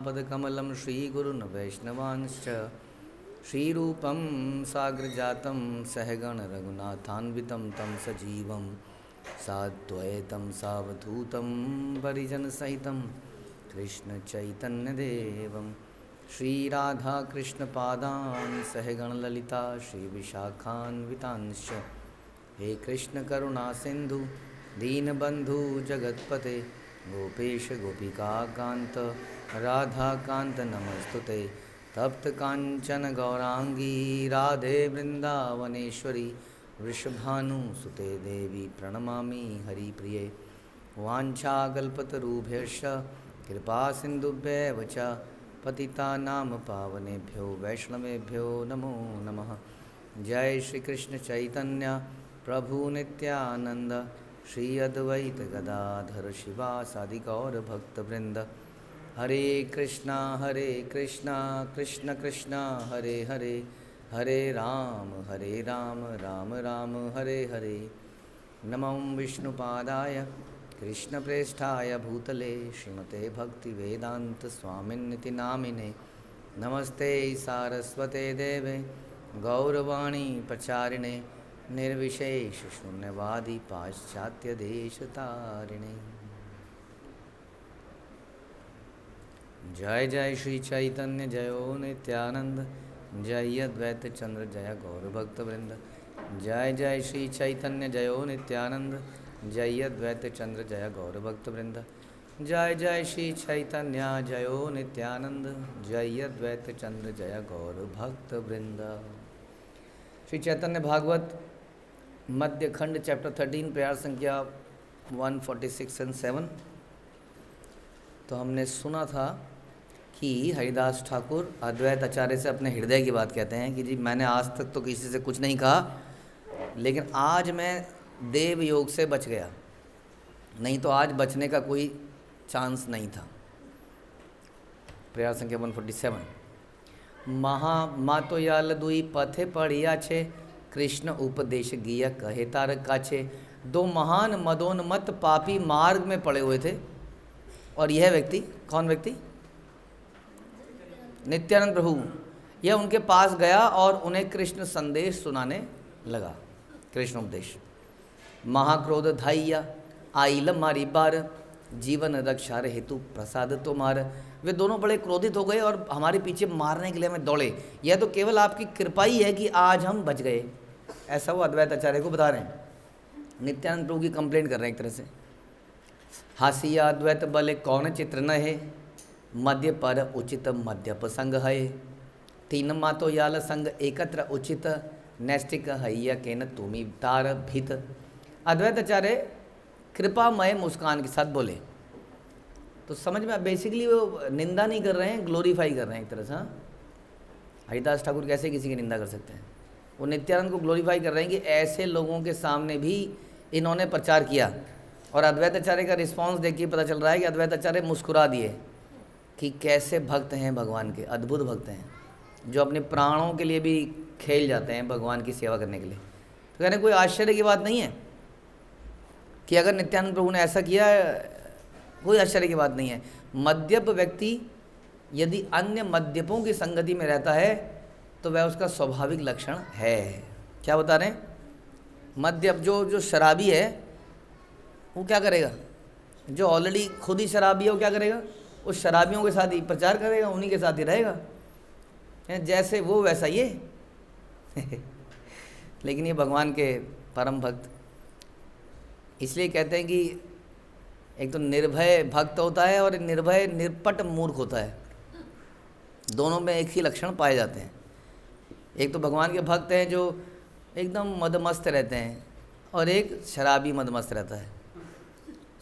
पदकमलं श्रीगुरुन् वैष्णवांश्च श्रीरूपं साग्रजातं सहगणरघुनाथान्वितं तं सजीवं साद्वैतं सावधूतं परिजनसहितं कृष्णचैतन्यदेवं श्रीराधाकृष्णपादान् सहगणललिता श्रीविशाखान्वितांश्च हे कृष्णकरुणासिन्धु दीनबन्धु जगत्पते गोपेश गोपिकाकान्त राधाकान्त नमस्तुते तप्त कांचन गौरांगी राधे वृंदावनेश्वरी वृषभानुसुते देवी प्रणमामि हरिप्रिये वाञ्छाकल्पतरुभ्यश्च कृपा सिन्धुभ्येव च पतितानां पावनेभ्यो वैष्णवेभ्यो नमो नमः। जय श्री कृष्ण चैतन्य प्रभु नित्यानंद श्री अद्वैत गदाधर शिवासादि गौर भक्तवृंद हरे कृष्णा कृष्ण कृष्ण हरे हरे हरे राम राम राम हरे हरे। नमो विष्णुपादाय कृष्णप्रेष्ठाय भूतले श्रीमते भक्तिवेदांत स्वामिन्निति नामिने नमस्ते सारस्वते देवे गौरवाणी प्रचारिणे निर्विशेष शून्यवादी पाश्चात्य देशतारिणे। जय जय श्री चैतन्य जयो नित्यानंद जय अद्वैत चंद्र जय गौर भक्त वृंद। जय जय श्री चैतन्य जयो नित्यानंद जय अद्वैत चंद्र जय गौर भक्त वृंद। जय जय श्री चैतन्य जयो नित्यानंद जय अद्वैत चंद्र जय गौर भक्त वृंद। श्री चैतन्य भागवत मध्य खंड चैप्टर 13 प्रयास संख्या 146 एंड 7। तो हमने सुना था कि हरिदास ठाकुर अद्वैत आचार्य से अपने हृदय की बात कहते हैं कि जी मैंने आज तक तो किसी से कुछ नहीं कहा, लेकिन आज मैं देव योग से बच गया, नहीं तो आज बचने का कोई चांस नहीं था। प्रयास संख्या 147। मातो याल दुई पथे पढ़िया छे कृष्ण उपदेश गिया कहे तार काछे। दो महान मदोन्मत्त पापी मार्ग में पड़े हुए थे, और यह व्यक्ति, कौन व्यक्ति? नित्यानंद प्रभु। यह उनके पास गया और उन्हें कृष्ण संदेश सुनाने लगा, कृष्ण उपदेश। महाक्रोध धाइया आइल मारी बार जीवन रक्षा हेतु प्रसाद तुम्हार। वे दोनों बड़े क्रोधित हो गए और हमारे पीछे मारने के लिए हमें दौड़े। यह तो केवल आपकी कृपा ही है कि आज हम बच गए, ऐसा वो अद्वैत आचार्य को बता रहे हैं। नित्यानंद प्रभु की कंप्लेंट कर रहे हैं एक तरह से। हासिया अद्वैत बले कौन चित्र न है मध्य पर उचित मध्यप संग है। तीन मातो याल संग एकत्र उचित नैष्टिक हैया के न तुमी तार भित। अद्वैत आचार्य कृपामय मुस्कान के साथ बोले। तो समझ में बेसिकली वो निंदा नहीं कर रहे हैं, ग्लोरीफाई कर रहे हैं एक तरह से। हरिदास ठाकुर कैसे किसी की निंदा कर सकते हैं? वो नित्यानंद को ग्लोरीफाई कर रहे हैं कि ऐसे लोगों के सामने भी इन्होंने प्रचार किया। और अद्वैत आचार्य का रिस्पांस देखिए, पता चल रहा है कि अद्वैत आचार्य मुस्कुरा दिए कि कैसे भक्त हैं भगवान के, अद्भुत भक्त हैं जो अपने प्राणों के लिए भी खेल जाते हैं भगवान की सेवा करने के लिए। तो कहने कोई आश्चर्य की बात नहीं है कि अगर नित्यानंद प्रभु ने ऐसा किया, कोई आश्चर्य की बात नहीं है। मद्यप व्यक्ति यदि अन्य मद्यपों की संगति में रहता है तो वह उसका स्वाभाविक लक्षण है। क्या बता रहे हैं? मद्यप जो शराबी है वो क्या करेगा? जो ऑलरेडी खुद ही शराबी है वो क्या करेगा? उस शराबियों के साथ ही प्रचार करेगा, उन्हीं के साथ ही रहेगा। जैसे वो वैसा ये लेकिन ये भगवान के परम भक्त, इसलिए कहते हैं कि एक तो निर्भय भक्त होता है और निर्भय निरपट मूर्ख होता है। दोनों में एक ही लक्षण पाए जाते हैं। एक तो भगवान के भक्त हैं जो एकदम मदमस्त रहते हैं, और एक शराबी मदमस्त रहता है।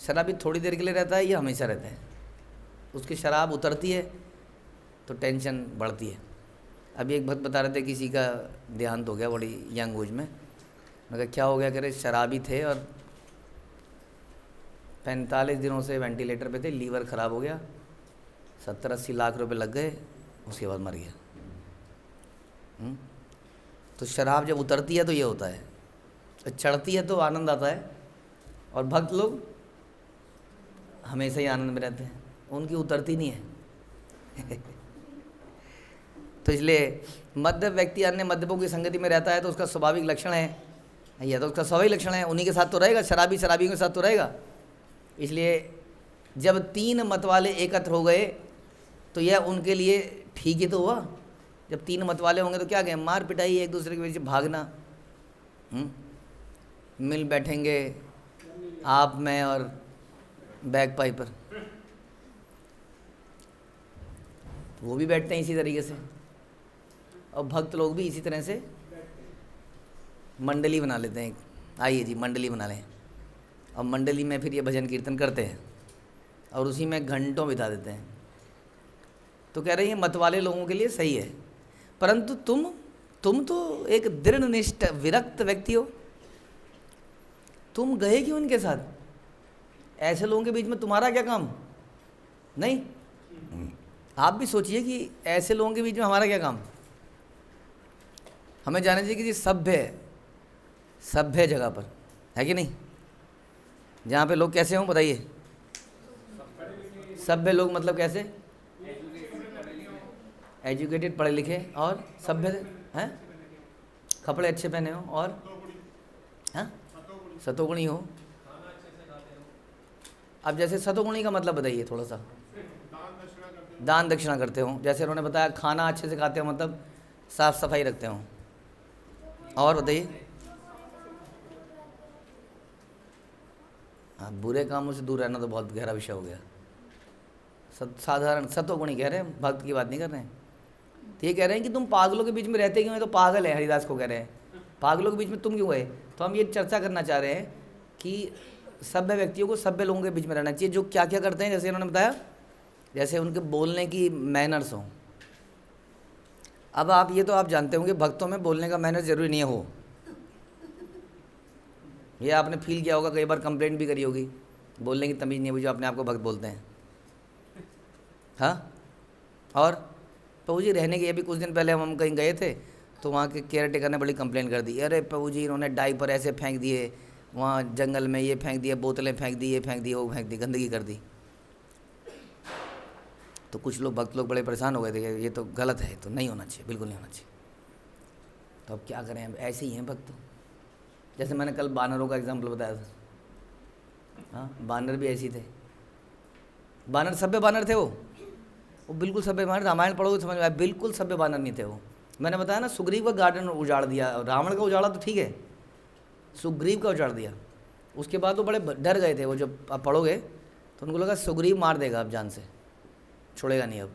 शराबी थोड़ी देर के लिए रहता है, ये हमेशा रहता है। उसकी शराब उतरती है तो टेंशन बढ़ती है। अभी एक भक्त बता रहे थे किसी का देहांत हो गया बड़ी यंग एज में। मैं कहा क्या हो गया? कह रहे शराबी थे और 45 दिनों से वेंटिलेटर पे थे, लीवर ख़राब हो गया, 70-80 लाख रुपए लग गए, उसके बाद मर गया। तो शराब जब उतरती है तो ये होता है, चढ़ती है तो आनंद आता है। और भक्त लोग हमेशा ही आनंद में रहते हैं, उनकी उतरती नहीं तो इसलिए मध्यप व्यक्ति अन्य मध्यपों की संगति में रहता है तो उसका स्वाभाविक लक्षण है, यह तो उसका स्वाभाविक लक्षण है, उन्हीं के साथ तो रहेगा, शराबी शराबियों के साथ तो रहेगा। इसलिए जब 3 मत वाले एकत्र हो गए तो यह उनके लिए ठीक ही तो हुआ। जब 3 मत वाले होंगे तो क्या कहें, मार पिटाई, एक दूसरे के बीच भागना, मिल बैठेंगे आप, मैं और बैग पाइपर, वो भी बैठते हैं इसी तरीके से। और भक्त लोग भी इसी तरह से मंडली बना लेते हैं, आइए जी मंडली बना लें, और मंडली में फिर ये भजन कीर्तन करते हैं और उसी में घंटों बिता देते हैं। तो कह रहे हैं मत वाले लोगों के लिए सही है, परंतु तुम तो एक दृढ़निष्ठ विरक्त व्यक्ति हो, तुम गए क्यों उनके साथ? ऐसे लोगों के बीच में तुम्हारा क्या काम? नहीं, आप भी सोचिए कि ऐसे लोगों के बीच में हमारा क्या काम। हमें जाना चाहिए कि जी सभ्य जगह पर है कि नहीं, जहाँ पे लोग कैसे हों बताइए। सभ्य लोग मतलब कैसे? एजुकेटेड, पढ़े लिखे और सभ्य हैं, कपड़े अच्छे पहने हो और हाँ सतोगुणी हो। अब जैसे सतोगुणी का मतलब बताइए थोड़ा सा। दान दक्षिणा करते हो, जैसे उन्होंने बताया खाना अच्छे से खाते हो मतलब साफ सफाई रखते हो। और बताइए, हाँ बुरे कामों से दूर रहना तो बहुत गहरा विषय हो गया। साधारण सतोगुणी कह रहे हैं, भक्त की बात नहीं कर रहे हैं। तो ये कह रहे हैं कि तुम पागलों के बीच में रहते क्यों हैं? तो पागल है, हरिदास को कह रहे हैं पागलों के बीच में तुम क्यों गए? तो हम ये चर्चा करना चाह रहे हैं कि सभ्य व्यक्तियों को सभ्य लोगों के बीच में रहना चाहिए, जो क्या क्या करते हैं, जैसे उन्होंने बताया, जैसे उनके बोलने की मैनर्स हों। अब आप ये तो आप जानते होंगे भक्तों में बोलने का मैनर्स जरूरी नहीं हो, ये आपने फील किया होगा, कई बार कंप्लेंट भी करी होगी, बोलने की तमीज़ नहीं है जो अपने आप को भक्त बोलते हैं। हाँ, और प्रभु जी रहने के, अभी कुछ दिन पहले हम कहीं गए थे तो वहाँ के केयर टेकर ने बड़ी कंप्लेंट कर दी, अरे प्रभु जी इन्होंने डायपर ऐसे फेंक दिए, वहाँ जंगल में ये फेंक दिए, बोतलें फेंक दी, ये फेंक दी, वो फेंक दी, गंदगी कर दी। तो कुछ लोग भक्त लोग बड़े परेशान हो गए थे, ये तो गलत है, तो नहीं होना चाहिए, बिल्कुल नहीं होना चाहिए। तो अब क्या करें, ऐसे ही हैं भक्त। जैसे मैंने कल बानरों का एग्जाम्पल बताया था, हाँ बानर भी ऐसे थे, बानर सभ्य बानर थे, वो बिल्कुल सभ्य बानर, रामायण पढ़ोगे समझ में आया, बिल्कुल सभ्य बानर नहीं थे वो। मैंने बताया ना, सुग्रीव का गार्डन उजाड़ दिया, रावण का उजाड़ा तो ठीक है, सुग्रीव का उजाड़ दिया। उसके बाद वो बड़े डर गए थे, वो जब आप पढ़ोगे तो उनको लगा सुग्रीव मार देगा अब जान से, छोड़ेगा नहीं अब,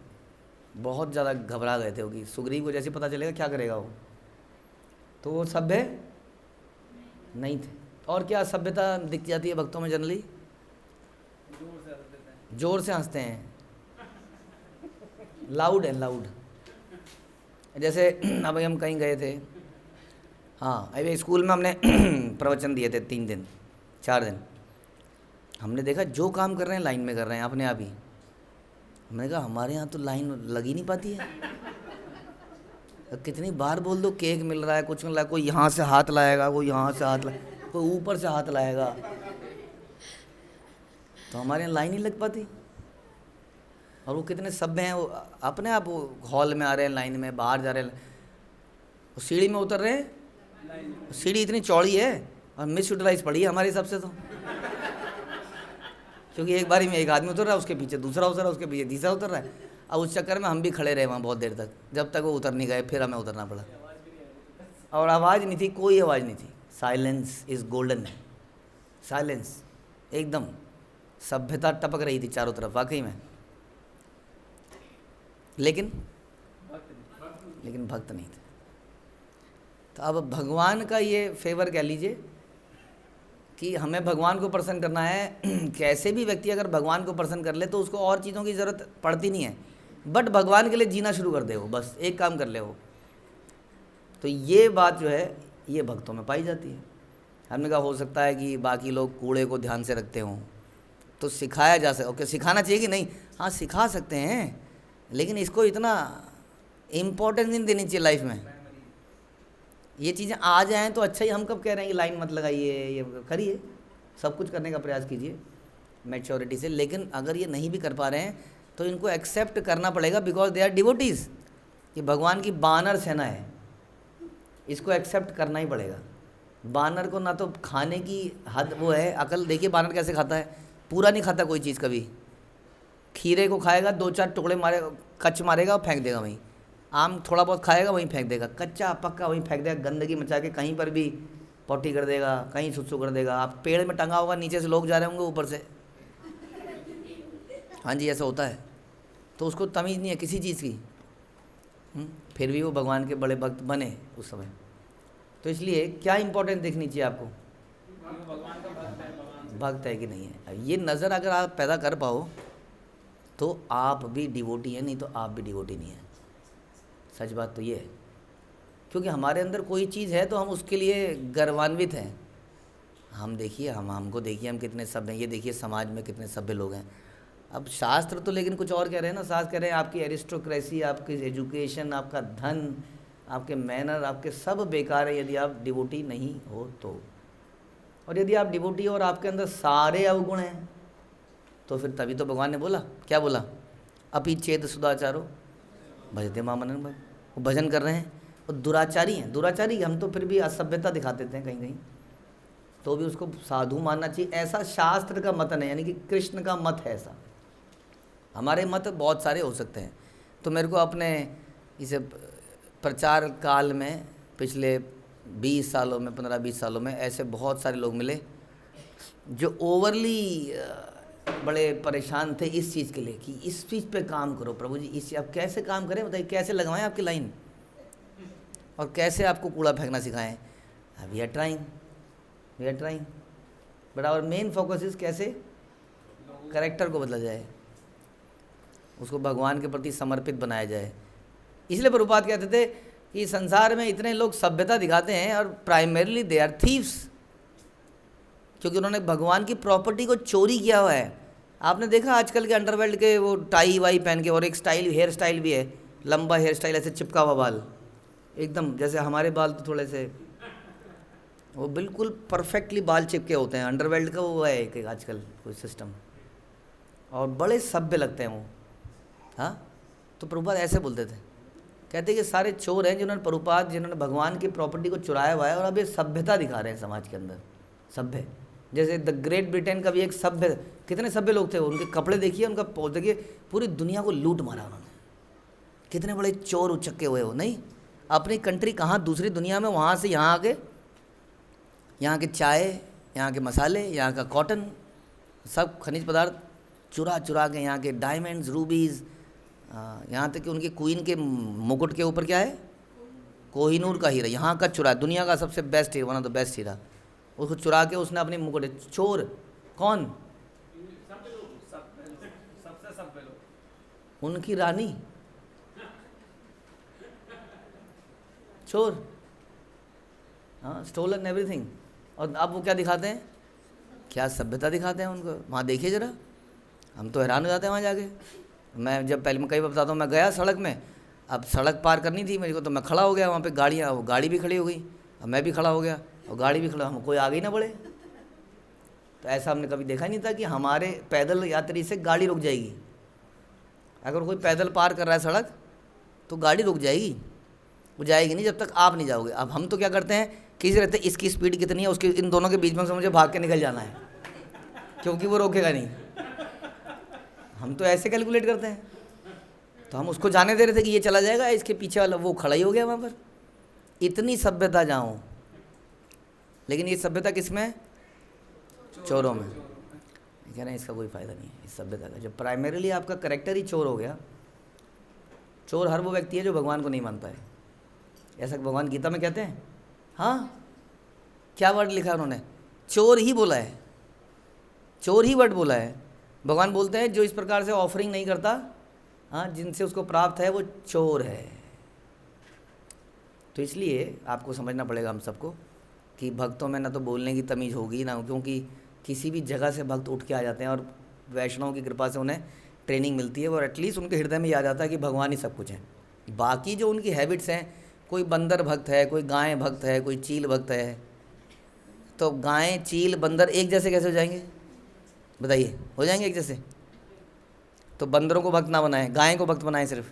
बहुत ज़्यादा घबरा गए थे वो कि सुग्रीव को जैसे पता चलेगा क्या करेगा वो। तो वो सभ्य नहीं थे। और क्या सभ्यता दिख जाती है भक्तों में जनरली? जोर से हंसते हैं, लाउड है, लाउड। जैसे अभी हम कहीं गए थे, हाँ अभी स्कूल में हमने प्रवचन दिए थे 3 दिन 4 दिन। हमने देखा जो काम कर रहे हैं लाइन में कर रहे हैं अपने आप ही। हमने कहा हमारे यहाँ तो लाइन लग ही नहीं पाती है, कितनी बार बोल दो केक मिल रहा है, कुछ मिल रहा है, कोई यहाँ से हाथ लाएगा, कोई यहाँ से हाथ लाएगा, कोई ऊपर से हाथ लाएगा, तो हमारे यहाँ लाइन नहीं लग पाती। और वो कितने सभ्य हैं, वो अपने आप वो हॉल में आ रहे हैं, लाइन में बाहर जा रहे हैं, वो सीढ़ी में उतर रहे हैं, सीढ़ी इतनी चौड़ी है और मिस यूटिलाइज पड़ी है हमारे हिसाब से तो, क्योंकि एक बारी में एक आदमी उतर रहा है, उसके पीछे दूसरा उतर रहा है, उसके पीछे तीसरा उतर रहा है। अब उस चक्कर में हम भी खड़े रहे वहाँ बहुत देर तक, जब तक वो उतर नहीं गए, फिर हमें उतरना पड़ा। और आवाज़ नहीं थी, कोई आवाज़ नहीं थी, साइलेंस इज़ गोल्डन, साइलेंस एकदम, सभ्यता टपक रही थी चारों तरफ वाकई में। लेकिन भक्त नहीं थे। तो अब भगवान का ये फेवर कह लीजिए कि हमें भगवान को प्रसन्न करना है। कैसे भी व्यक्ति अगर भगवान को प्रसन्न कर ले तो उसको और चीज़ों की ज़रूरत पड़ती नहीं है, बट भगवान के लिए जीना शुरू कर दे, वो बस एक काम कर ले वो। तो ये बात जो है ये भक्तों में पाई जाती है। हमने कहा हो सकता है कि बाकी लोग कूड़े को ध्यान से रखते हों, तो सिखाया जा सकता, ओके सिखाना चाहिए कि नहीं? हाँ सिखा सकते हैं, लेकिन इसको इतना इम्पोर्टेंस नहीं देनी चाहिए लाइफ में। ये चीज़ें आ जाएँ तो अच्छा ही, हम कब कह रहे हैं कि लाइन मत लगाइए, ये करिए, सब कुछ करने का प्रयास कीजिए मैच्योरिटी से। लेकिन अगर ये नहीं भी कर पा रहे हैं तो इनको एक्सेप्ट करना पड़ेगा बिकॉज दे आर डिवोटीज। ये भगवान की बानर सेना है, इसको एक्सेप्ट करना ही पड़ेगा। बानर को ना तो खाने की हद वो है, अकल देखिए बानर कैसे खाता है, पूरा नहीं खाता कोई चीज़ कभी। खीरे को खाएगा, 2-4 टुकड़े मारे कच मारेगा और फेंक देगा वहीं। आम थोड़ा बहुत खाएगा वहीं फेंक देगा, कच्चा पक्का वहीं फेंक देगा, गंदगी मचा के कहीं पर भी पॉटी कर देगा, कहीं सुसु कर देगा। आप पेड़ में टंगा होगा, नीचे से लोग जा रहे होंगे, ऊपर से हाँ जी ऐसा होता है। तो उसको तमीज़ नहीं है किसी चीज़ की, फिर भी वो भगवान के बड़े भक्त बने उस समय। तो इसलिए क्या इंपॉर्टेंट देखनी चाहिए आपको, भक्त है कि नहीं है। ये नज़र अगर आप पैदा कर पाओ तो आप भी डिवोटी हैं, नहीं तो आप भी डिवोटी नहीं है। सच बात तो ये है, क्योंकि हमारे अंदर कोई चीज़ है तो हम उसके लिए गर्वान्वित हैं। हम देखिए, हमको देखिए, हम कितने सभ्य हैं। ये देखिए समाज में कितने सभ्य लोग हैं। अब शास्त्र तो लेकिन कुछ और कह रहे हैं ना। शास्त्र कह रहे हैं आपकी एरिस्टोक्रेसी, आपकी एजुकेशन, आपका धन, आपके मैनर, आपके सब बेकार है यदि आप डिवोटी नहीं हो तो। और यदि आप डिवोटी और आपके अंदर सारे अवगुण हैं तो फिर तभी तो भगवान ने बोला, क्या बोला, अपि चेत सुदाचारो भजते मामनन। वो भजन कर रहे हैं और दुराचारी हैं। दुराचारी हम तो फिर भी असभ्यता दिखा देते हैं कहीं कहीं, तो भी उसको साधु मानना चाहिए। ऐसा शास्त्र का मत नहीं, यानी कि कृष्ण का मत है ऐसा। हमारे मत बहुत सारे हो सकते हैं। तो मेरे को अपने इसे प्रचार काल में पिछले 20 सालों में, 15-20 सालों में ऐसे बहुत सारे लोग मिले जो ओवरली बड़े परेशान थे इस चीज़ के लिए कि इस चीज़ पे काम करो प्रभु जी, इस अब कैसे काम करें बताइए, कैसे लगवाएं आपकी लाइन और कैसे आपको कूड़ा फेंकना सिखाएं। We are trying but our main focus is कैसे कैरेक्टर को बदला जाए, उसको भगवान के प्रति समर्पित बनाया जाए। इसलिए प्रभुपाद कहते थे कि संसार में इतने लोग सभ्यता दिखाते हैं और प्राइमरीली दे आर थीव्स, क्योंकि उन्होंने भगवान की प्रॉपर्टी को चोरी किया हुआ है। आपने देखा आजकल के अंडरवर्ल्ड के वो टाई वाई पहन के, और एक स्टाइल हेयर स्टाइल भी है, लंबा हेयर स्टाइल, ऐसे चिपका हुआ बाल, एकदम जैसे हमारे बाल तो थोड़े से वो बिल्कुल परफेक्टली बाल चिपके होते हैं। अंडरवर्ल्ड का वो है एक आजकल कोई सिस्टम, और बड़े सभ्य लगते हैं वो। हाँ, तो प्रभुपाद ऐसे बोलते थे, कहते कि सारे चोर हैं जिन्होंने भगवान की प्रॉपर्टी को चुराया हुआ है और अब ये सभ्यता दिखा रहे हैं समाज के अंदर। सभ्य जैसे द ग्रेट ब्रिटेन का भी एक सभ्य, कितने सभ्य लोग थे, उनके कपड़े देखिए, उनका पोज देखिए, पूरी दुनिया को लूट मारा उन्होंने। कितने बड़े चोर उचक्के हुए हो, नहीं अपनी कंट्री कहाँ दूसरी दुनिया में, वहाँ से यहाँ आके यहाँ के चाय, यहाँ के मसाले, यहाँ का कॉटन, सब खनिज पदार्थ चुरा चुरा के, यहाँ के डायमंड्स, रूबीज़, यहाँ तक कि उनकी क्वीन के मुकुट के ऊपर क्या है, कोहिनूर का हीरा, यहाँ का चुरा, दुनिया का सबसे बेस्ट हीरा, वन ऑफ द बेस्ट हीरा, उसको चुरा के उसने अपनी मुकुट। चोर कौन, उनकी रानी चोर, हाँ, स्टोलन एवरीथिंग। और अब वो क्या दिखाते हैं, क्या सभ्यता दिखाते हैं उनको। वहाँ देखिए ज़रा, हम तो हैरान हो जाते हैं वहाँ जाके। मैं जब पहले मैं कई बार बताता हूँ, मैं गया सड़क में, अब सड़क पार करनी थी मेरे को, तो मैं खड़ा हो गया वहाँ पे, गाड़ियाँ, वो गाड़ी भी खड़ी हो गई और मैं भी खड़ा हो गया और गाड़ी भी खड़ा, हम कोई आगे ही ना बढ़े। तो ऐसा हमने कभी देखा नहीं था कि हमारे पैदल यात्री से गाड़ी रुक जाएगी। अगर कोई पैदल पार कर रहा है सड़क तो गाड़ी रुक जाएगी, वो जाएगी नहीं जब तक आप नहीं जाओगे। अब हम तो क्या करते हैं, किसी रहते इसकी स्पीड कितनी है, उसकी इन दोनों के बीच में से मुझे भाग के निकल जाना है क्योंकि वो रोकेगा नहीं। हम तो ऐसे कैलकुलेट करते हैं, तो हम उसको जाने दे रहे थे कि ये चला जाएगा, इसके पीछे वाला वो खड़ा ही हो गया वहाँ पर। इतनी सभ्यता जाऊँ, लेकिन ये सभ्यता किस में है, चोरों में। कह रहे हैं इसका कोई फ़ायदा नहीं है इस सभ्यता का, जब प्राइमरीली आपका करेक्टर ही चोर हो गया। चोर हर वो व्यक्ति है जो भगवान को नहीं मानता है, ऐसा भगवान गीता में कहते हैं। हाँ, क्या वर्ड लिखा है उन्होंने, चोर ही बोला है, चोर ही वर्ड बोला है। भगवान बोलते हैं जो इस प्रकार से ऑफरिंग नहीं करता, हाँ, जिनसे उसको प्राप्त है वो चोर है। तो इसलिए आपको समझना पड़ेगा हम सबको कि भक्तों में ना तो बोलने की तमीज़ होगी ना, क्योंकि किसी भी जगह से भक्त उठ के आ जाते हैं और वैष्णव की कृपा से उन्हें ट्रेनिंग मिलती है और एटलीस्ट उनके हृदय में ये आ जाता है कि भगवान ही सब कुछ है। बाकी जो उनकी हैबिट्स हैं, कोई बंदर भक्त है, कोई गाय भक्त है, कोई चील भक्त है, तो गाय, चील, बंदर एक जैसे कैसे हो जाएंगे बताइए, हो जाएंगे एक जैसे? तो बंदरों को भक्त ना बनाए, गाय को भक्त बनाए सिर्फ?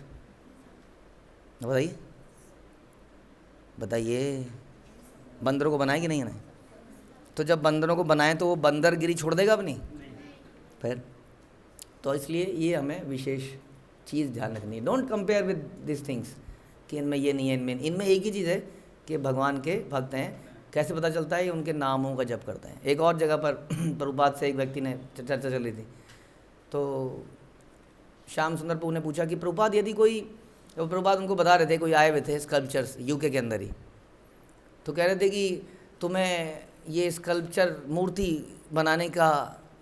बताइए बताइए, बंदरों को बनाए कि नहीं बनाए? तो जब बंदरों को बनाए तो वो बंदरगिरी छोड़ देगा अपनी? फिर तो इसलिए ये हमें विशेष चीज़ ध्यान रखनी है। Don't compare with this things कि इनमें ये नहीं है, इनमें एक ही चीज़ है कि भगवान के भक्त हैं। कैसे पता चलता है? ये उनके नामों का जप करते हैं। एक और जगह पर प्रभुपाद से एक व्यक्ति ने चर्चा चल रही थी, तो श्याम सुंदर प्रभु ने पूछा कि प्रभुपाद यदि कोई, तो प्रभुपाद उनको बता रहे थे, कोई आए हुए थे स्कल्पचर्स यूके के अंदर ही, तो कह रहे थे कि तुम्हें ये स्कल्पचर मूर्ति बनाने का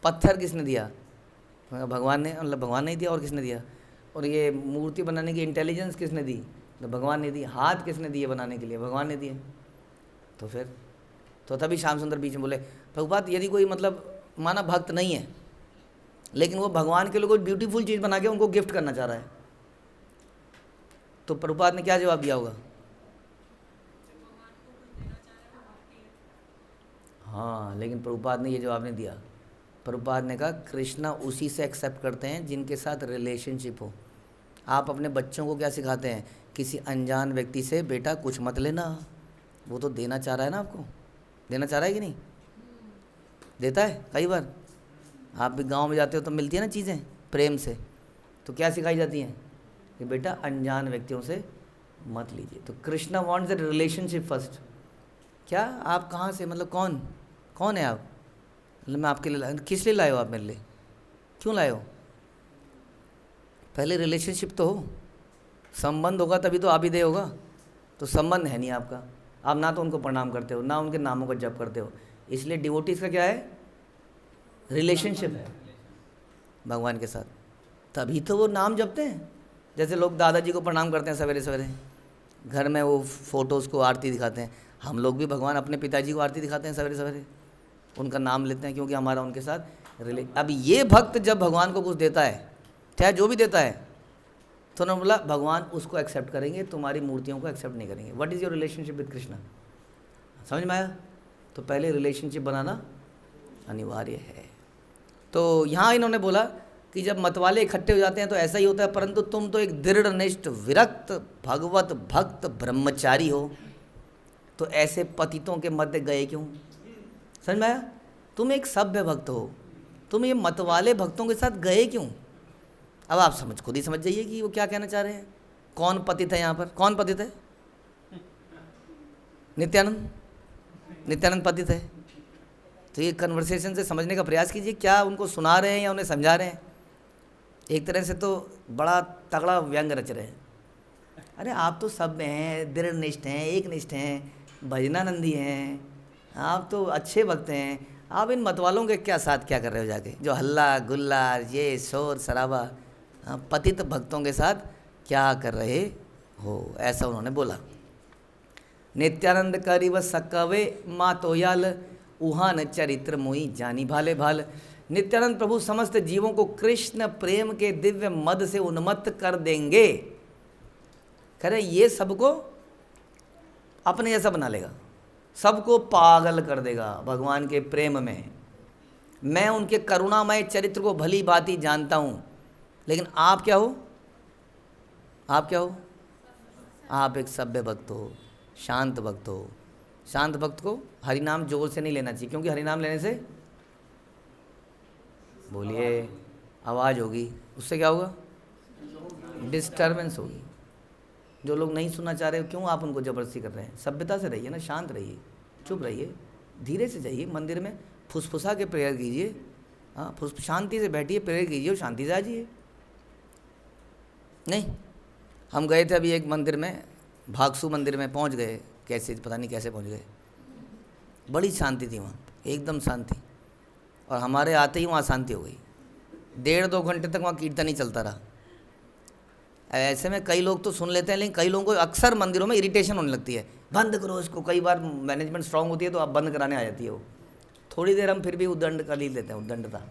पत्थर किसने दिया? भगवान ने। मतलब भगवान नहीं दिया और किसने दिया? और ये मूर्ति बनाने की इंटेलिजेंस किसने दी? तो भगवान ने दी। हाथ किसने दिए बनाने के लिए? भगवान ने दिए। तो फिर तो तभी श्याम सुंदर बीच में बोले, प्रभुपाद यदि कोई मतलब माना भक्त नहीं है, लेकिन वो भगवान के लिए कोई ब्यूटीफुल चीज़ बना के उनको गिफ्ट करना चाह रहा है, तो प्रभुपाद ने क्या जवाब दिया होगा? हाँ, लेकिन प्रभुपाद ने ये जवाब नहीं दिया। प्रभुपाद ने कहा कृष्णा उसी से एक्सेप्ट करते हैं जिनके साथ रिलेशनशिप हो। आप अपने बच्चों को क्या सिखाते हैं? किसी अनजान व्यक्ति से बेटा कुछ मत लेना, वो तो देना चाह रहा है ना, आपको देना चाह रहा है कि नहीं? देता है। कई बार आप भी गांव में जाते हो तो मिलती है ना चीज़ें प्रेम से, तो क्या सिखाई जाती हैं कि बेटा अनजान व्यक्तियों से मत लीजिए। तो Krishna wants the relationship first. क्या आप कहाँ से, मतलब कौन है आप? मतलब मैं आपके लिए किस लिए लाए हो? आप मेरे लिए क्यों लाए हो? पहले रिलेशनशिप तो हो, संबंध होगा तभी तो आबिदे होगा। तो संबंध है नहीं आपका, आप ना तो उनको प्रणाम करते हो, ना उनके नामों का जप करते हो। इसलिए डिवोटीज का क्या है? रिलेशनशिप है भगवान के साथ, तभी तो वो नाम जपते हैं। जैसे लोग दादाजी को प्रणाम करते हैं सवेरे सवेरे, घर में वो फोटोज़ को आरती दिखाते हैं, हम लोग भी भगवान अपने पिताजी को आरती दिखाते हैं सवेरे सवेरे, उनका नाम लेते हैं, क्योंकि हमारा उनके साथ अब ये भक्त जब भगवान को कुछ देता है, चाहे जो भी देता है, तो उन्होंने बोला भगवान उसको एक्सेप्ट करेंगे, तुम्हारी मूर्तियों को एक्सेप्ट नहीं करेंगे। What is your relationship with Krishna? समझ में आया? तो पहले रिलेशनशिप बनाना अनिवार्य है। तो यहाँ इन्होंने बोला कि जब मतवाले इकट्ठे हो जाते हैं तो ऐसा ही होता है, परंतु तुम तो एक दृढ़ निष्ठ विरक्त भगवत भक्त ब्रह्मचारी हो, तो ऐसे पतितों के मध्य गए क्यों? समझ में आया? तुम एक सभ्य भक्त हो, तुम ये मतवाले भक्तों के साथ गए क्यों? अब आप खुद ही समझ जाइए कि वो क्या कहना चाह रहे हैं। कौन पतित है यहाँ पर? कौन पतित है? नित्यानंद पतित है। तो ये कन्वर्सेशन से समझने का प्रयास कीजिए, क्या उनको सुना रहे हैं या उन्हें समझा रहे हैं? एक तरह से तो बड़ा तगड़ा व्यंग रच रहे हैं। अरे आप तो सभ्य हैं, दृढ़निष्ठ हैं, एक निष्ठ हैं, भजनानंदी हैं, आप तो अच्छे भक्त हैं, आप इन मतवालों के क्या साथ क्या कर रहे हो जाके, जो हल्ला गुल्ला ये शोर शराबा, पतित भक्तों के साथ क्या कर रहे हो? ऐसा उन्होंने बोला। नित्यानंद करिव सकवे मातोयाल उहान चरित्र मोई जानी भाले भाल। नित्यानंद प्रभु समस्त जीवों को कृष्ण प्रेम के दिव्य मद से उन्मत्त कर देंगे। कह रहे ये सबको अपने जैसा बना लेगा, सबको पागल कर देगा भगवान के प्रेम में। मैं उनके करुणामय चरित्र को भली भांति जानता हूँ, लेकिन आप क्या हो? आप क्या हो? आप एक सभ्य भक्त हो, शांत भक्त हो। शांत भक्त को हरिनाम जोर से नहीं लेना चाहिए, क्योंकि हरिनाम लेने से, बोलिए, आवाज़ होगी, उससे क्या होगा? डिस्टर्बेंस होगी। जो लोग नहीं सुनना चाह रहे हो, क्यों आप उनको ज़बरदस्ती कर रहे हैं? सभ्यता से रहिए ना, शांत रहिए, चुप रहिए, धीरे से जाइए मंदिर में, फुसफुसा के प्रेयर कीजिए। हाँ, शांति से बैठिए, प्रेयर कीजिए और शांति से आ जाइए। नहीं, हम गए थे अभी एक मंदिर में, भागसू मंदिर में पहुंच गए, कैसे पता नहीं कैसे पहुंच गए, बड़ी शांति थी वहाँ, एकदम शांति, और हमारे आते ही वहाँ शांति हो गई। 1.5-2 घंटे तक वहाँ कीर्तन ही चलता रहा। ऐसे में कई लोग तो सुन लेते हैं, लेकिन कई लोगों को अक्सर मंदिरों में इरिटेशन होने लगती है, बंद करो इसको। कई बार मैनेजमेंट स्ट्रांग होती है तो आप बंद कराने आ जाती है वो। थोड़ी देर हम फिर भी उद्दंड कर ही लेते हैं, उद्दंडता।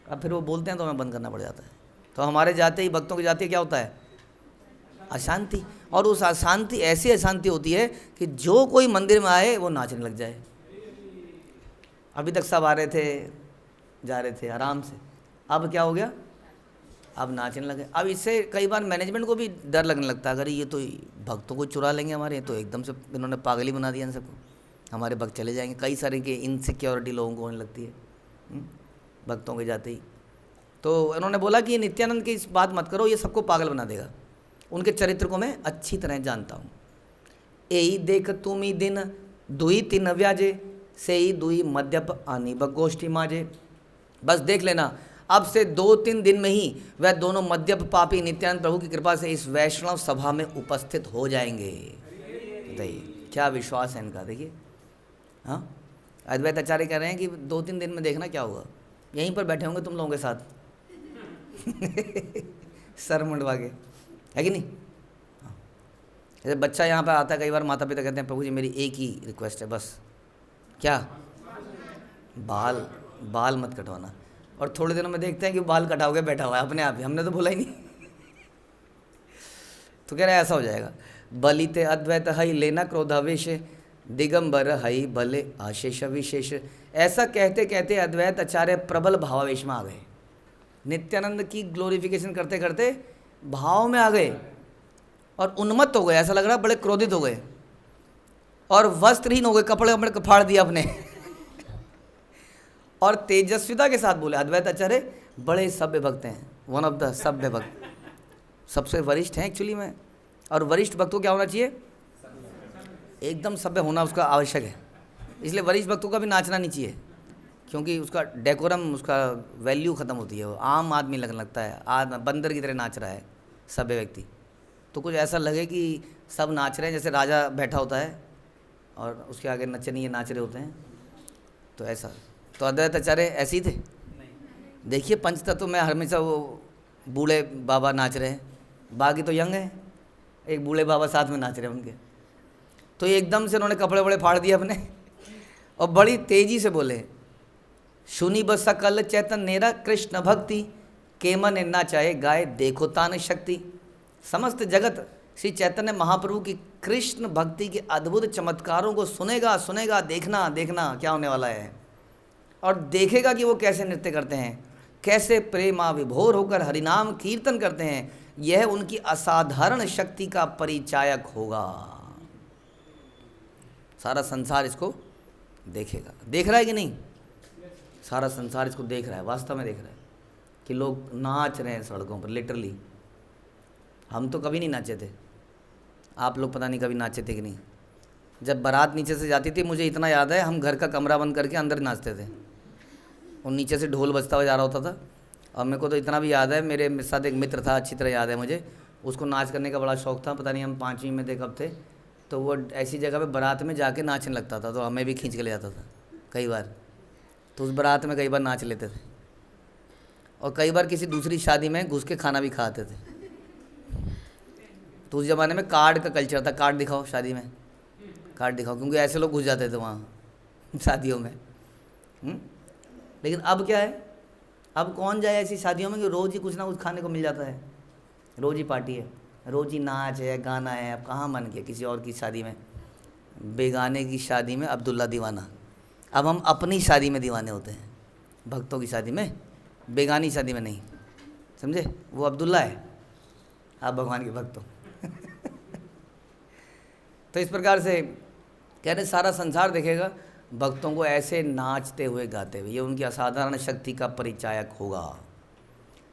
अब फिर वो बोलते हैं तो हमें बंद करना पड़ जाता है। तो हमारे जाते ही, भक्तों के जाते ही क्या होता है? अशांति। और उस अशांति, ऐसी अशांति होती है कि जो कोई मंदिर में आए वो नाचने लग जाए। अभी तक सब आ रहे थे, जा रहे थे आराम से, अब क्या हो गया? अब नाचने लगे। अब इससे कई बार मैनेजमेंट को भी डर लगने लगता है, अगर ये तो भक्तों को चुरा लेंगे हमारे, तो एकदम से इन्होंने पागल ही बना दिया इन सबको, हमारे भक्त चले जाएंगे। कई सारे के इनसिक्योरिटी लोगों को होने लगती है भक्तों के जाते ही। तो इन्होंने बोला कि ये नित्यानंद की इस बात मत करो, ये सबको पागल बना देगा। उनके चरित्र को मैं अच्छी तरह जानता हूँ। एई देख तुमी दिन दुई तीन व्याजे, से ही दुई मध्यप आनी बगोष्ठी माजे। बस देख लेना, अब से 2-3 दिन में ही वह दोनों मध्यप पापी नित्यानंद प्रभु की कृपा से इस वैष्णव सभा में उपस्थित हो जाएंगे। बताइए क्या विश्वास है इनका। देखिए हाँ, अद्वैत आचार्य कह रहे हैं कि 2-3 दिन में देखना क्या होगा, यहीं पर बैठे होंगे तुम लोगों के साथ सर मुंडवा के, है कि नहीं। जैसे बच्चा यहाँ पर आता है, कई बार माता पिता कहते हैं प्रभु जी मेरी एक ही रिक्वेस्ट है बस, क्या, बाल मत कटवाना। और थोड़े दिनों में देखते हैं कि बाल कटा के बैठा हुआ है अपने आप ही, हमने तो बोला ही नहीं तो कह रहे ऐसा हो जाएगा। बलिते अद्वैत हई लेना क्रोधावेश, दिगंबर हई भले आशेष विशेष। ऐसा कहते कहते अद्वैत आचार्य प्रबल भावावेश में आ गए। नित्यानंद की ग्लोरिफिकेशन करते करते भाव में आ गए और उन्मत्त हो गए, ऐसा लग रहा बड़े क्रोधित हो गए और वस्त्रहीन हो गए, कपड़े वपड़े फाड़ दिया अपने और तेजस्विता के साथ बोले अद्वैत आचार्य बड़े सभ्य भक्त हैं, वन ऑफ द सभ्य भक्त, सबसे वरिष्ठ हैं एक्चुअली में। और वरिष्ठ भक्त को क्या होना चाहिए, एकदम सभ्य होना उसका आवश्यक है। इसलिए वरिष्ठ भक्तों का भी नाचना नहीं चाहिए, क्योंकि उसका डेकोरम, उसका वैल्यू ख़त्म होती है। वो आम आदमी लगने लगता है, बंदर की तरह नाच रहा है सभ्य व्यक्ति। तो कुछ ऐसा लगे कि सब नाच रहे हैं, जैसे राजा बैठा होता है और उसके आगे नचनिए नाच रहे होते हैं, तो ऐसा। तो अद्वैत आचार्य ऐसे ही थे। देखिए पंचतत्व में हमेशा वो बूढ़े बाबा नाच रहे हैं, बाकी तो यंग हैं, एक बूढ़े बाबा साथ में नाच रहे हैं उनके। तो एकदम से उन्होंने कपड़े वपड़े फाड़ दिए अपने और बड़ी तेजी से बोले सुनी बस सकल चैतन नेरा कृष्ण भक्ति, के मन ना चाहे गाय देखो तान शक्ति। समस्त जगत श्री चैतन्य महाप्रभु की कृष्ण भक्ति के अद्भुत चमत्कारों को सुनेगा सुनेगा, देखना देखना क्या होने वाला है, और देखेगा कि वो कैसे नृत्य करते हैं, कैसे प्रेमा विभोर होकर हरिनाम कीर्तन करते हैं। यह उनकी असाधारण शक्ति का परिचायक होगा। सारा संसार इसको देखेगा। देख रहा है कि नहीं, सारा संसार इसको देख रहा है, वास्तव में देख रहा है कि लोग नाच रहे हैं सड़कों पर लिटरली। हम तो कभी नहीं नाचे थे, आप लोग पता नहीं कभी नाचे थे कि नहीं। जब बारात नीचे से जाती थी, मुझे इतना याद है, हम घर का कमरा बंद करके अंदर नाचते थे और नीचे से ढोल बजता हुआ जा रहा होता था। और मेरे को तो इतना भी याद है, मेरे साथ एक मित्र था, अच्छी तरह याद है मुझे, उसको नाच करने का बड़ा शौक़ था। पता नहीं हम 5वीं में थे कब थे, तो वो ऐसी जगह पे बारात में जाके नाचने लगता था, तो हमें भी खींच के ले जाता था कई बार। तो उस बारात में कई बार नाच लेते थे और कई बार किसी दूसरी शादी में घुस के खाना भी खाते थे। तो उस ज़माने में कार्ड का कल्चर था, कार्ड दिखाओ शादी में, कार्ड दिखाओ, क्योंकि ऐसे लोग घुस जाते थे वहाँ शादियों में। लेकिन अब क्या है, अब कौन जाए ऐसी शादियों में कि रोज़ ही कुछ ना कुछ खाने को मिल जाता है, रोज़ ही पार्टी है, रोज़ ही नाच है, गाना है। अब कहाँ मन किया किसी और की शादी में, बेगाने की शादी में अब्दुल्ला दीवाना। अब हम अपनी शादी में दीवाने होते हैं, भक्तों की शादी में, बेगानी शादी में नहीं, समझे। वो अब्दुल्ला है, आप भगवान के भक्त हो तो इस प्रकार से कह रहे सारा संसार देखेगा भक्तों को ऐसे नाचते हुए गाते हुए, ये उनकी असाधारण शक्ति का परिचायक होगा।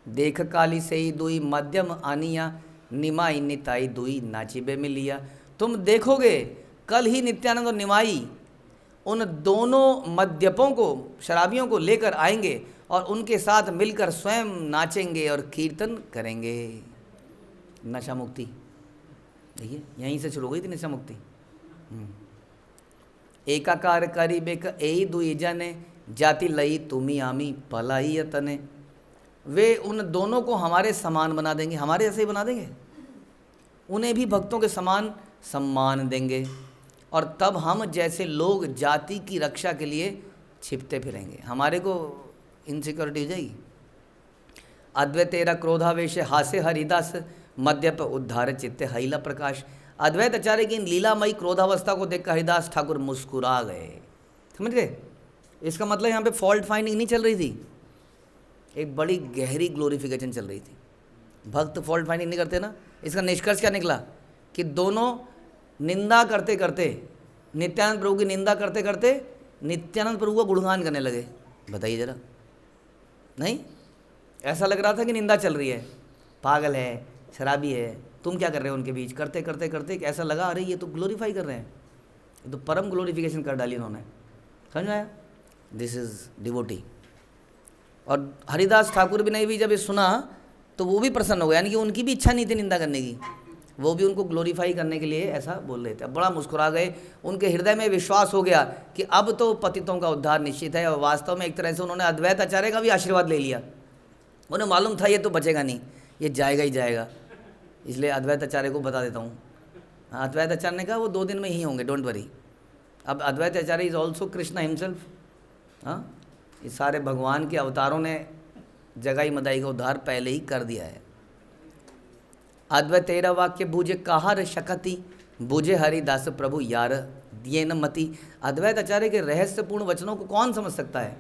देख काली से ही दुई मध्यम आनिया, निमाई निताई दुई नाचिबे मिलिया। तुम देखोगे कल ही नित्यानंद और निमाई उन दोनों मद्यपों को, शराबियों को लेकर आएंगे और उनके साथ मिलकर स्वयं नाचेंगे और कीर्तन करेंगे। नशा मुक्ति, देखिए यहीं से शुरू हो गई थी नशा मुक्ति। एकाकार करी बेक एई दुई जने, जाति लई तुमी आमी पलाई तने। वे उन दोनों को हमारे समान बना देंगे, हमारे ऐसे ही बना देंगे, उन्हें भी भक्तों के समान सम्मान देंगे, और तब हम जैसे लोग जाति की रक्षा के लिए छिपते फिरेंगे, हमारे को इनसिक्योरिटी हो जाएगी। अद्वैत तेरा क्रोधावेश हासे हरिदास, मध्यप उद्धार चित्ते हईला प्रकाश। अद्वैत आचार्य की इन लीलामयी क्रोधावस्था को देखकर हरिदास ठाकुर मुस्कुरा गए। समझ गए, इसका मतलब यहाँ पे फॉल्ट फाइंडिंग नहीं चल रही थी, एक बड़ी गहरी ग्लोरिफिकेशन चल रही थी। भक्त फॉल्ट फाइंडिंग नहीं करते ना। इसका निष्कर्ष क्या निकला कि दोनों निंदा करते करते, नित्यानंद प्रभु की निंदा करते करते नित्यानंद प्रभु का गुणगान करने लगे। बताइए जरा, नहीं ऐसा लग रहा था कि निंदा चल रही है, पागल है, शराबी है, तुम क्या कर रहे हो उनके बीच। करते करते करते ऐसा लगा अरे ये तो ग्लोरीफाई कर रहे हैं, ये तो परम ग्लोरीफिकेशन कर डाली इन्होंने। समझ में आया? This is devotee. और हरिदास ठाकुर भी नहीं भी जब ये सुना तो वो भी प्रसन्न हो गया, यानी कि उनकी भी इच्छा नहीं थी निंदा करने की, वो भी उनको ग्लोरीफाई करने के लिए ऐसा बोल रहे थे। बड़ा मुस्कुरा गए, उनके हृदय में विश्वास हो गया कि अब तो पतितों का उद्धार निश्चित है। और वास्तव में एक तरह से उन्होंने अद्वैत आचार्य का भी आशीर्वाद ले लिया। उन्हें मालूम था ये तो बचेगा नहीं, ये जाएगा ही जाएगा, इसलिए अद्वैत आचार्य को बता देता हूँ। अद्वैत आचार्य ने कहा वो 2 दिन में ही होंगे, डोंट वरी। अब अद्वैत आचार्य इज ऑल्सो कृष्णा हिमसेल्फ। हाँ, ये सारे भगवान के अवतारों ने जगाई मदाई का उद्धार पहले ही कर दिया है। अद्वैत तेरा वाक्य बूझे कहार शकति, बूझे हरिदास प्रभु यार दिए न मति। अद्वैत आचार्य के रहस्यपूर्ण वचनों को कौन समझ सकता है?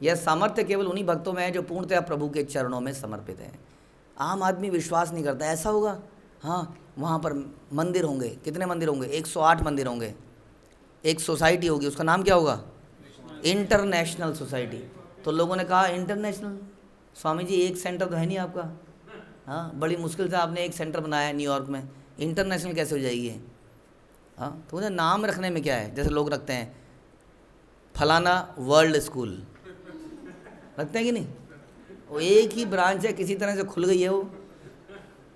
यह सामर्थ्य केवल उन्हीं भक्तों में है जो पूर्णतया प्रभु के चरणों में समर्पित हैं। आम आदमी विश्वास नहीं करता ऐसा होगा। हाँ, वहाँ पर मंदिर होंगे, कितने मंदिर होंगे? 108 मंदिर होंगे। एक सोसाइटी होगी, उसका नाम क्या होगा? International society. तो लोगों ने कहा इंटरनेशनल, स्वामी जी एक सेंटर तो है नहीं आपका। हाँ, बड़ी मुश्किल से आपने एक सेंटर बनाया है न्यूयॉर्क में, इंटरनेशनल कैसे हो जाएगी? हाँ, तो उन्हें नाम रखने में क्या है? जैसे लोग रखते हैं फलाना वर्ल्ड स्कूल, रखते हैं कि नहीं? वो एक ही ब्रांच है, किसी तरह से खुल गई है वो।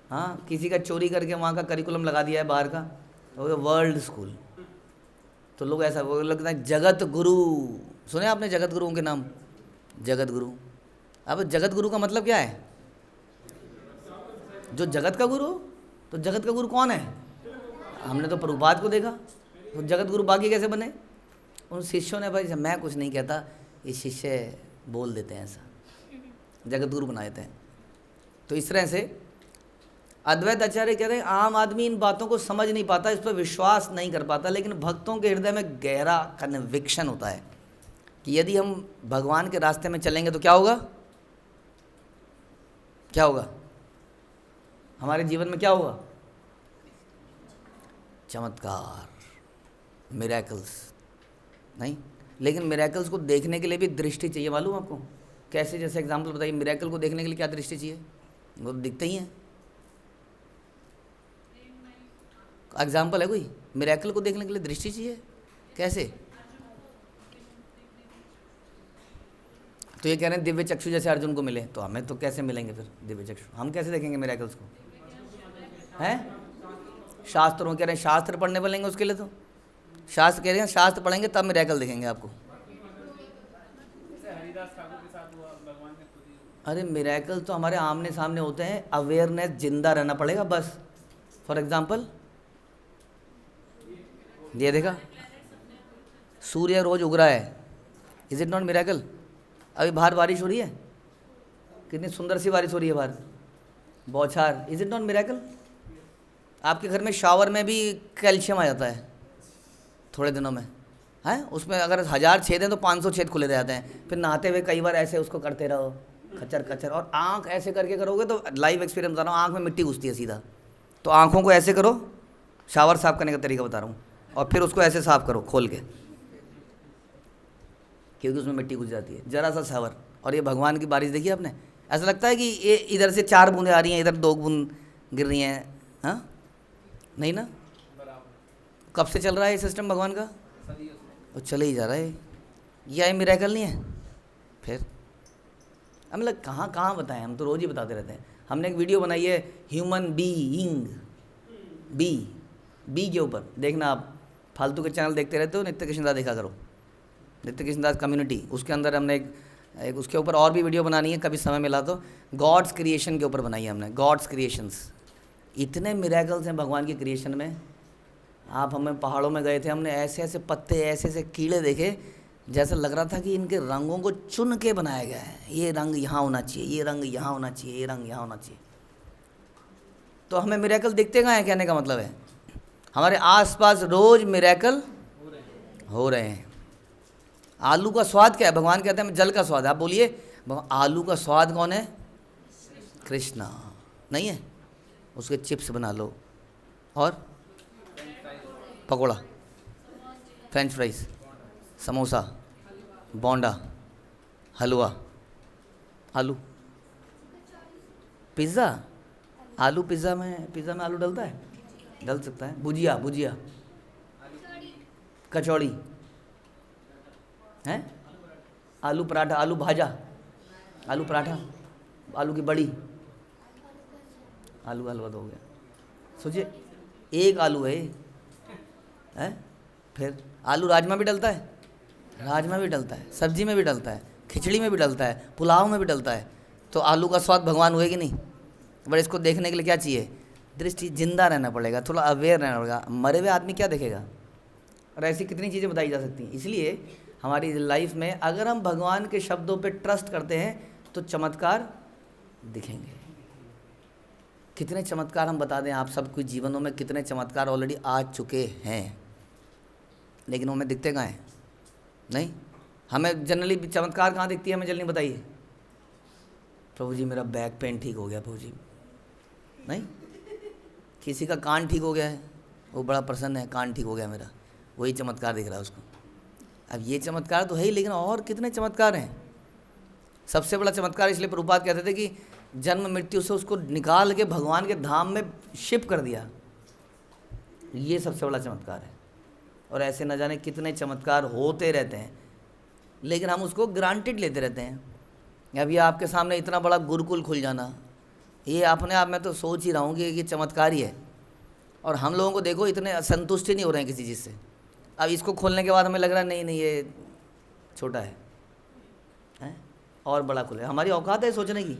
हाँ, किसी का चोरी करके वहाँ का करिकुलम लगा दिया है बाहर का, तो वर्ल्ड स्कूल। तो लोग ऐसा वो लगता है जगत गुरु। सुने आपने जगत गुरुओं के नाम? जगत गुरु। अब जगत गुरु का मतलब क्या है? जो जगत का गुरु। तो जगत का गुरु कौन है? हमने तो प्रभुपाद को देखा, तो जगत गुरु बाकी कैसे बने? उन शिष्यों ने, भाई मैं कुछ नहीं कहता, ये शिष्य बोल देते हैं, ऐसा जगत गुरु बना देते हैं। तो इस तरह से अद्वैत आचार्य कह रहे हैं आम आदमी इन बातों को समझ नहीं पाता, इस पर विश्वास नहीं कर पाता, लेकिन भक्तों के हृदय में गहरा कन्विक्शन होता है कि यदि हम भगवान के रास्ते में चलेंगे तो क्या होगा? क्या होगा हमारे जीवन में? क्या होगा? चमत्कार, मिरेकल्स। नहीं, लेकिन मिरेकल्स को देखने के लिए भी दृष्टि चाहिए। मालूम आपको कैसे? जैसे एग्जांपल बताइए, मिरेकल को देखने के लिए क्या दृष्टि चाहिए? वो तो दिखते ही हैं। एग्जाम्पल है कोई? मिरेकल को देखने के लिए दृष्टि चाहिए, कैसे? तो ये कह रहे हैं दिव्य चक्षु जैसे अर्जुन को मिले, तो हमें तो कैसे मिलेंगे फिर दिव्य चक्षु? हम कैसे देखेंगे मिरेकल्स को? हैं? शास्त्रों कह रहे हैं शास्त्र पढ़ने बोलेंगे उसके लिए, तो शास्त्र कह रहे हैं शास्त्र पढ़ेंगे तब मिरेकल देखेंगे आपको। अरे मिरेकल तो हमारे आमने सामने होते हैं, अवेयरनेस जिंदा रहना पड़ेगा बस। फॉर एग्जाम्पल ये देखा, सूर्य रोज उग रहा है, इज इट नॉट मिरेकल? अभी बाहर बारिश हो रही है, कितनी सुंदर सी बारिश हो रही है बाहर, बौछार, इज इट नॉट मिरेकल? आपके घर में शावर में भी कैल्शियम आ जाता है थोड़े दिनों में, है? उसमें अगर 1000 छेद हैं तो 500 छेद खुले रह जाते हैं। फिर नहाते हुए कई बार ऐसे उसको करते रहो, खच्चर खच्चर, और आँख ऐसे करके करोगे तो लाइव एक्सपीरियंस बता रहा हूँ, आँख में मिट्टी घुसती है सीधा। तो आँखों को ऐसे करो, शावर साफ करने का तरीका बता रहा हूँ, और फिर उसको ऐसे साफ करो खोल के, क्योंकि उसमें मिट्टी घुस जाती है, जरा सा शावर। और ये भगवान की बारिश देखी आपने? ऐसा लगता है कि ये इधर से 4 बूंदें आ रही हैं, इधर 2 बूंद गिर रही हैं। हाँ, नहीं ना? कब से चल रहा है ये सिस्टम भगवान का? वो चले ही जा रहा है। यह मिरेकल नहीं है? फिर हम लोग कहाँ कहाँ बताएं, हम तो रोज़ ही बताते रहते हैं। हमने एक वीडियो बनाई है ह्यूमन बीइंग, बी के ऊपर। देखना, आप फालतू के चैनल देखते रहते हो, नित्य कृष्णदास देखा करो, नित्य कृष्णदास कम्युनिटी। उसके अंदर हमने एक उसके ऊपर और भी वीडियो बनानी है, कभी समय मिला तो। गॉड्स क्रिएशन के ऊपर बनाई है हमने, गॉड्स क्रिएशंस। इतने मिरेकल्स हैं भगवान की क्रिएशन में। आप हमें पहाड़ों में गए थे, हमने ऐसे ऐसे पत्ते, ऐसे ऐसे कीड़े देखे, जैसे लग रहा था कि इनके रंगों को चुन के बनाया गया है। ये रंग यहाँ होना चाहिए, ये रंग यहाँ होना चाहिए, ये रंग यहाँ होना चाहिए। तो हमें मिरेकल दिखते कहाँ हैं, कहने का मतलब है हमारे आसपास रोज मिरेकल हो रहे हैं। आलू का स्वाद क्या है? भगवान कहते हैं जल का स्वाद है। आप बोलिए आलू का स्वाद कौन है? कृष्णा नहीं है, उसके चिप्स बना लो, और पकोड़ा, फ्रेंच फ्राइज, समोसा, बोंडा, हलवा, आलू, पिज़्ज़ा। आलू पिज़्ज़ा में आलू डलता है? डल सकता है। भुजिया, भुजिया, कचौड़ी हैं, आलू पराठा, आलू भाजा, आलू पराठा, आलू की बड़ी, आलू हलवा तो हो गया। सोचिए एक आलू है, हैं? फिर आलू राजमा भी डलता है, राजमा भी डलता है, सब्जी में भी डलता है, खिचड़ी में भी डलता है, पुलाव में भी डलता है। तो आलू का स्वाद भगवान हुए कि नहीं? बट इसको देखने के लिए क्या चाहिए? दृष्टि, जिंदा रहना पड़ेगा, थोड़ा अवेयर रहना पड़ेगा। मरे हुए आदमी क्या देखेगा? और ऐसी कितनी चीज़ें बताई जा सकती हैं। इसलिए हमारी लाइफ में अगर हम भगवान के शब्दों पे ट्रस्ट करते हैं तो चमत्कार दिखेंगे। कितने चमत्कार हम बता दें आप सबके जीवनों में, कितने चमत्कार ऑलरेडी आ चुके हैं, लेकिन हमें दिखते कहाँ हैं? नहीं। हमें जनरली चमत्कार कहाँ दिखती है? हमें जल्दी बताइए। प्रभु जी मेरा बैक पेन ठीक हो गया, प्रभु जी। नहीं। किसी का कान ठीक हो गया है, वो बड़ा प्रसन्न है, कान ठीक हो गया मेरा, वही चमत्कार दिख रहा है उसको। अब ये चमत्कार तो है ही, लेकिन और कितने चमत्कार हैं। सबसे बड़ा चमत्कार इसलिए प्रभुपाद कहते थे कि जन्म मृत्यु से उसको निकाल के भगवान के धाम में शिप कर दिया, ये सबसे बड़ा चमत्कार है। और ऐसे न जाने कितने चमत्कार होते रहते हैं, लेकिन हम उसको ग्रांटेड लेते रहते हैं। अब ये आपके सामने इतना बड़ा गुरुकुल खुल जाना, ये अपने आप में तो सोच ही रहा हूँ कि ये चमत्कार ही है। और हम लोगों को देखो इतने संतुष्ट ही नहीं हो रहे हैं किसी चीज़ से। अब इसको खोलने के बाद हमें लग रहा है नहीं नहीं ये छोटा है, हैं? और बड़ा खुले। हमारी औकात है सोचने की,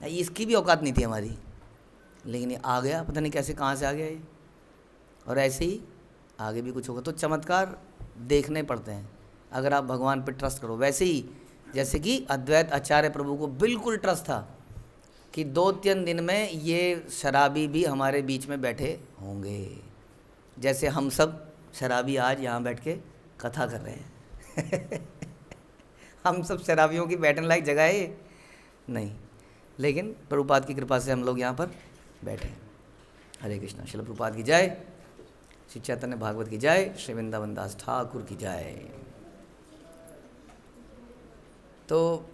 इसकी भी औकात नहीं थी हमारी, लेकिन ये आ गया, पता नहीं कैसे कहाँ से आ गया ये। और ऐसे ही आगे भी कुछ होगा। तो चमत्कार देखने पड़ते हैं अगर आप भगवान पे ट्रस्ट करो। वैसे ही जैसे कि अद्वैत आचार्य प्रभु को बिल्कुल ट्रस्ट था कि 2-3 दिन में ये शराबी भी हमारे बीच में बैठे होंगे, जैसे हम सब शराबी आज यहाँ बैठ के कथा कर रहे हैं। हम सब शराबियों की बैठने लायक जगह है ये? नहीं, लेकिन प्रभुपाद की कृपा से हम लोग यहाँ पर बैठे हैं। हरे कृष्णा। श्रील प्रभुपाद की जय, श्री चैतन्य भागवत की जय, श्री वृंदावन दास ठाकुर की जय। तो